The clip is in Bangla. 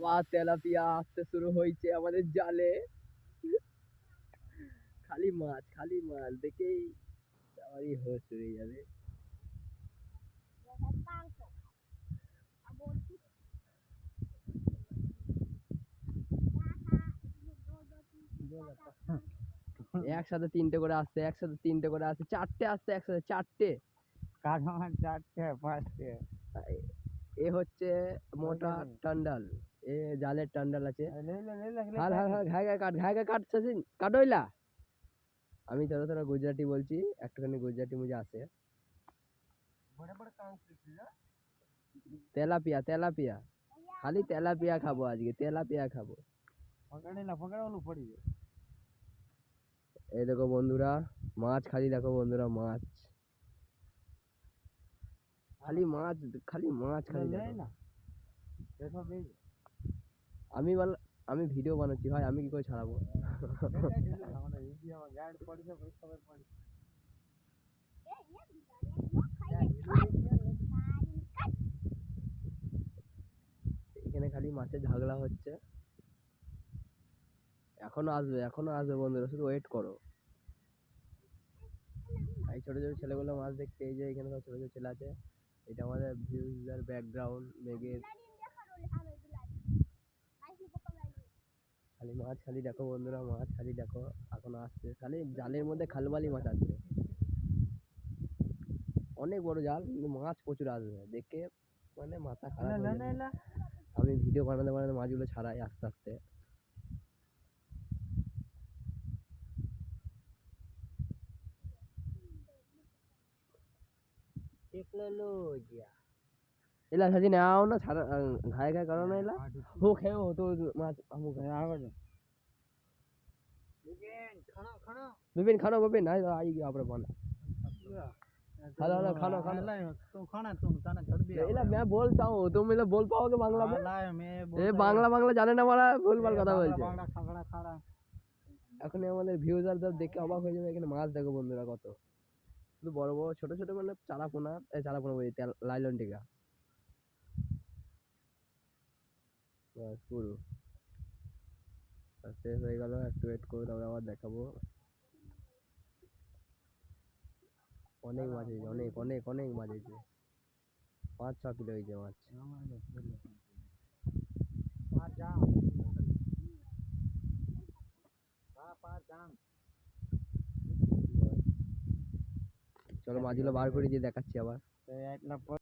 আবার তেলাপিয়া আসতে শুরু হয়েছে আমাদের জালে। খালি মাছ দেখেই আমারই হোশ উড়ে যাবে। একসাথে তিনটে করে আসছে, চারটে আসছে একসাথে, চারটে। চারটে পাঁচটে। এ হচ্ছে মোটা টান্ডাল, এ জালের টান্ডাল আছে। হাল হাল হাল ঘায় কাট সচিন কাটইলা। আমি তোরা গুজরাটি বলছি, একটুখানি গুজরাটি মুঝে আসে। তেলাপিয়া খালি তেলাপিয়া খাবো আজকে, তেলাপিয়া খাবো। এই দেখো বন্ধুরা মাছ, দেখো বন্ধুরা মাছ, খালি মাছ আমি ভিডিও বানাচ্ছি ভাই, আমি কি করে ছাড়াবো? এখানে খালি মাছের ঝাগড়া হচ্ছে। এখনো আসবে বন্ধুরা, শুধু ওয়েট করো। এই ছোট ছোট ছেলেগুলো মাছ দেখতে, এই যে এখানে সব ছোট ছোট ছেলে আছে। এটা আমাদের ভিউজের ব্যাকগ্রাউন্ড, মেঘের। খালি দেখো বন্ধুরা, মাছ খালি দেখো, এখনো আসছে। খালি জালের মধ্যে খালবালি মাছ আছে, অনেক বড় জাল, কিন্তু মাছ প্রচুর আসবে দেখে মানে মাথা খারাপ হয়ে যাবে। আমি ভিডিও বানাতে মাছগুলো ছাড়াই আস্তে আস্তে। এলা সাজি নাও না ছাড়া, ঘায়ে করো না এলা। हो खेओ तो माछ हमू विपिन खाना आई गया आपरे बन। हेलो खाना तुम खाना तुम खाना छोड़ दिया। एला मैं बोलता हूँ, तुम इला बोल पाओगे बांग्ला में? मैं ए बांग्ला জানে না, মারা ভুলভাল কথা বলছে। খাড়া এখন আমাদের ভিউজারদের দেখে অবাক হয়ে যাবে। এখানে মাছ দেখো বন্ধুরা কত, শুধু বড় বড় ছোট ছোট মানে চারাপোনা বলছি, লাইলন টিকা। পুরো শেষ হয়ে গেল, একটু ওয়েট করে তারপরে আবার দেখাবো। অনেক মাছ হয়েছে, অনেক মাছ হয়েছে, 5-6 কিলো হয়েছে মাছ। চলো মাছগুলো বার করে দিয়ে দেখাচ্ছি আবার।